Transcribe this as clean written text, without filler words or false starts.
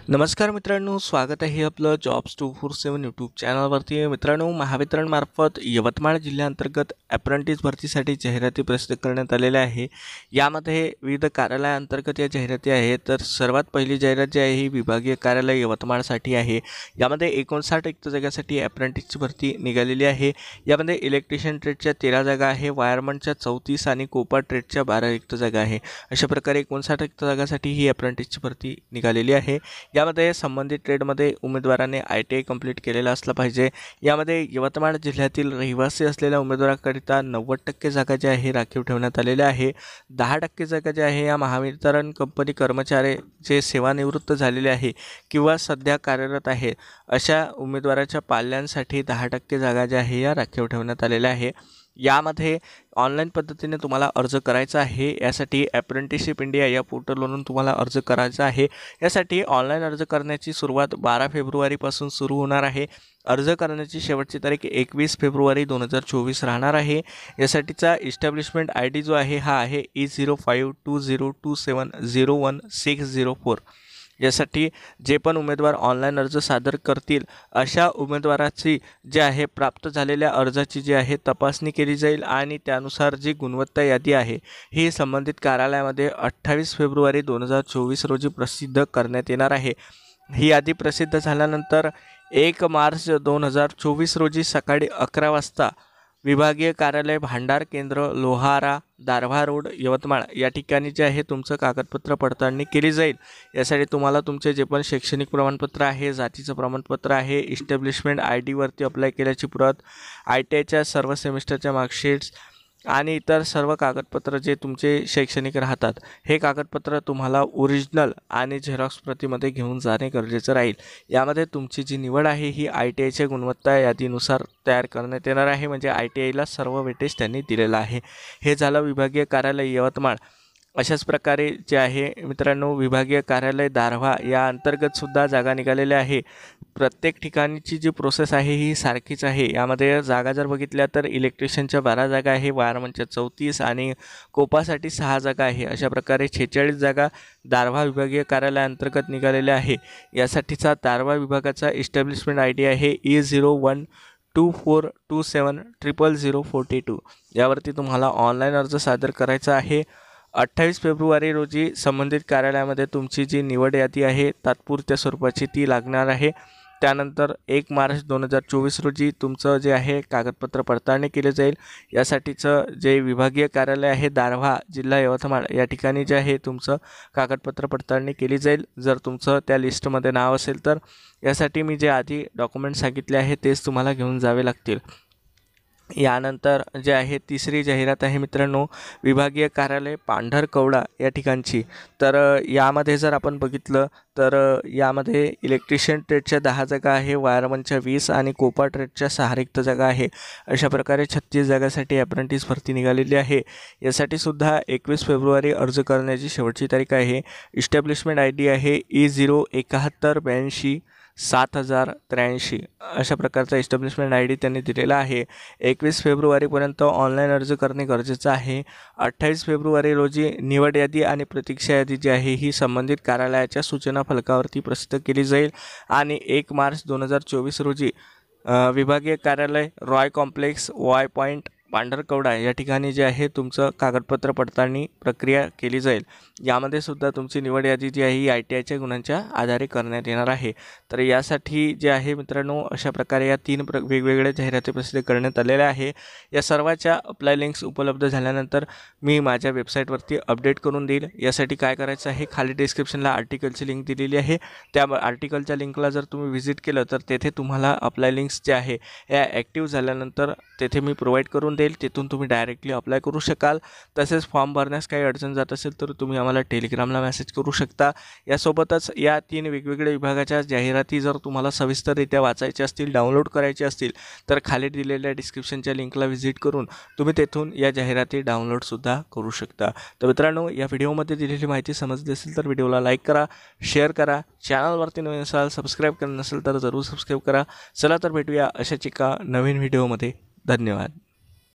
नमस्कार मित्रांनो, स्वागत आहे आपलं जॉब्स 247 यूट्यूब चॅनलवरती. मित्रांनो, महावितरणमार्फत यवतमाळ जिल्ह्याअंतर्गत अप्रेंटिस भरतीसाठी जाहिराती प्रसिद्ध करण्यात आलेल्या आहे. यामध्ये विविध कार्यालयाअंतर्गत या जाहिराती आहेत. तर सर्वात पहिली जाहिरात जी आहे ही विभागीय कार्यालय यवतमाळसाठी आहे. यामध्ये 59 रिक्त जागांसाठी अप्रेंटिसची भरती निघालेली आहे. यामध्ये इलेक्ट्रिशियन ट्रेडच्या 13 जागा आहे, वायरमनच्या 34 आणि कोपा ट्रेडच्या 12 रिक्त जागा आहे. अशा प्रकारे 59 रिक्त जागांसाठी ही अप्रेंटिसची भरती निघालेली आहे. यामध्ये संबंधित ट्रेडमध्ये उमेदवाराने ITI कंप्लीट केलेला असला पाहिजे. यामध्ये यवतमाळ जिल्ह्यातील रहिवासी असलेल्या उमेदवाराकरिता 90% जागा ज्या आहे राखीव ठेवण्यात आलेल्या आहे. 10% जागा ज्या आहे या महावितरण कंपनी कर्मचारी जे सेवानिवृत्त झालेले आहे किंवा सध्या कार्यरत आहे अशा उमेदवाराच्या पाल्यांसाठी 10% जागा ज्या आहे या राखीव ठेवण्यात आलेल्या आहे. यामध्ये ऑनलाईन पद्धतीने तुम्हाला अर्ज करायचा आहे. यासाठी अप्रेंटिसशिप इंडिया या पोर्टलवरून तुम्हाला अर्ज करायचा आहे. यासाठी ऑनलाईन अर्ज करण्याची सुरुवात 12 फेब्रुवारीपासून सुरू होणार आहे. अर्ज करण्याची शेवटची तारीख 21 फेब्रुवारी 2024 राहणार आहे. यासाठीचा इस्टॅब्लिशमेंट ID जो आहे हा आहे E052027010604. यासाठी जे पण उमेदवार ऑनलाईन अर्ज सादर करतील अशा उमेदवाराची जे आहे प्राप्त झालेल्या अर्जाची जी आहे तपासणी केली जाईल आणि त्यानुसार जी गुणवत्ता यादी आहे ही संबंधित कार्यालयामध्ये 28 फेब्रुवारी 2024 रोजी प्रसिद्ध करण्यात येणार आहे. ही यादी प्रसिद्ध झाल्यानंतर 1 मार्च 2024 रोजी सकाळी 11 वाजता विभागीय कार्यालय भांडार केंद्र लोहारा दारव्हा रोड यवतमाळ या ठिकाणी जे आहे तुमचं कागदपत्र पडताळणी केली जाईल. यासाठी तुम्हाला तुमचे जे पण शैक्षणिक प्रमाणपत्र आहे, जातीचं प्रमाणपत्र आहे, इस्टॅब्लिशमेंट ID वरती अप्लाय केल्याची प्रत, ITIच्या सर्व सेमिस्टरच्या मार्कशीट्स आणि इतर सर्व कागदपत्र जे तुमचे शैक्षणिक राहतात हे कागदपत्र तुम्हाला ओरिजिनल आणि झेरॉक्स प्रतीमध्ये घेऊन जाणे गरजेचं राहील. यामध्ये तुमची जी निवड आहे ही ITIच्या गुणवत्ता यादीनुसार तयार करण्यात येणार आहे. म्हणजे ITIला सर्व वेटेज त्यांनी दिलेलं आहे. हे झालं विभागीय कार्यालय यवतमाळ. अशाच प्रकारे जे आहे मित्रांनो विभागीय कार्यालय दारव्हा या अंतर्गत सुद्धा जागा निघालेल्या आहे. प्रत्येक ठिकाणची जी प्रोसेस आहे ही सारखीच आहे. यामध्ये जागा जर बघितल्या तर इलेक्ट्रिशियनच्या 12 जागा आहे, वायरमनच्या 34 आणि कोपासाठी 6 जागा आहे. अशा प्रकारे 46 जागा दारव्हा विभागीय कार्यालयाअंतर्गत निघालेल्या आहे. यासाठीचा दारव्हा विभागाचा इस्टॅब्लिशमेंट ID आहे E012427000042. यावरती तुम्हाला ऑनलाईन अर्ज सादर करायचा आहे. 28 फेब्रुवारी रोजी संबंधित कार्यालयामध्ये तुमची जी निवड यादी आहे तात्पुरत्या स्वरूपाची ती लागणार आहे. त्यानंतर 1 मार्च 2024 रोजी तुमचं जे आहे कागदपत्र पडताळणी केले जाईल. यासाठीचं जे विभागीय कार्यालय आहे दारव्हा जिल्हा यवतमाळ या ठिकाणी जे आहे तुमचं कागदपत्र पडताळणी केली जाईल. जर तुमचं त्या लिस्टमध्ये नाव असेल तर यासाठी मी जे आधी डॉक्युमेंट सांगितले आहे तेच तुम्हाला घेऊन जावे लागतील. यानंतर जे आहे तिसरी जाहिरात आहे मित्रांनो विभागीय कार्यालय पांढरकवडा या ठिकाणची. तर यामध्ये जर आपण बघितलं तर यामध्ये इलेक्ट्रिशियन ट्रेडच्या 10 जागा आहे, वायरमनच्या 20 आणि कोपा ट्रेडच्या 6 रिक्त जागा आहे. अशा प्रकारे 36 जागांसाठी अप्रेंटिस भरती निघालेली आहे. यासाठी सुद्धा 21 फेब्रुवारी अर्ज करण्याची शेवटची तारीख आहे. इस्टॅब्लिशमेंट ID आहे E071827083. अशा प्रकारचा इस्टॅब्लिशमेंट ID त्यांनी दिलेला आहे. 21 फेब्रुवारीपर्यंत ऑनलाईन अर्ज करणे गरजेचं आहे. 28 फेब्रुवारी रोजी निवड यादी आणि प्रतीक्षा यादी जी आहे ही संबंधित कार्यालयाच्या सूचना फलकावरती प्रसिद्ध केली जाईल आणि 1 मार्च 2024 रोजी विभागीय कार्यालय Roy complex Y point Pandharkawada या ठिकाणी जे आहे तुमचं कागदपत्र पडताळणी प्रक्रिया केली जाईल. यामध्ये सुद्धा तुमची निवड यादी जी आहे ही ITIच्या गुणांच्या आधारे करण्यात येणार आहे. तर यासाठी जे आहे मित्रांनो अशा प्रकारे या 3 वेगवेगळ्या जाहिराती प्रसिद्ध करण्यात आलेल्या आहे. या सर्वाच्या अप्लाय लिंक्स उपलब्ध झाल्यानंतर मी माझ्या वेबसाईटवरती अपडेट करून देईल. यासाठी काय करायचं आहे, खाली डिस्क्रिप्शनला आर्टिकलची लिंक दिलेली आहे. त्या आर्टिकलच्या लिंकला जर तुम्ही व्हिजिट केलं तर तेथे तुम्हाला अप्लाय लिंक्स जे आहे या ॲक्टिव्ह झाल्यानंतर तेथे मी प्रोव्हाइड करून देईल. तिथून तुम्ही डायरेक्टली अप्लाय करू शकाल. तसेच फॉर्म भरण्यास काही अडचण जात असेल तर तुम्ही आम्हाला टेलिग्रामला मेसेज करू शकता. यासोबतच या 3 वेगवेगळ्या विभागाच्या जाहिराती जर तुम्हाला सविस्तररित्या वाचायच्या असतील, डाउनलोड करायच्या असतील तर खाली दिलेल्या डिस्क्रिप्शनच्या लिंकला व्हिजिट करून तुम्ही तेथून या जाहिराती डाउनलोडसुद्धा करू शकता. तर मित्रांनो या व्हिडिओमध्ये दिलेली माहिती समजली असेल तर व्हिडिओला लाईक करा, शेअर करा. चॅनलवरती नवीन असाल, सबस्क्राईब केलं नसेल तर जरूर सबस्क्राईब करा. चला तर भेटूया अशाच एका नवीन व्हिडिओमध्ये. धन्यवाद.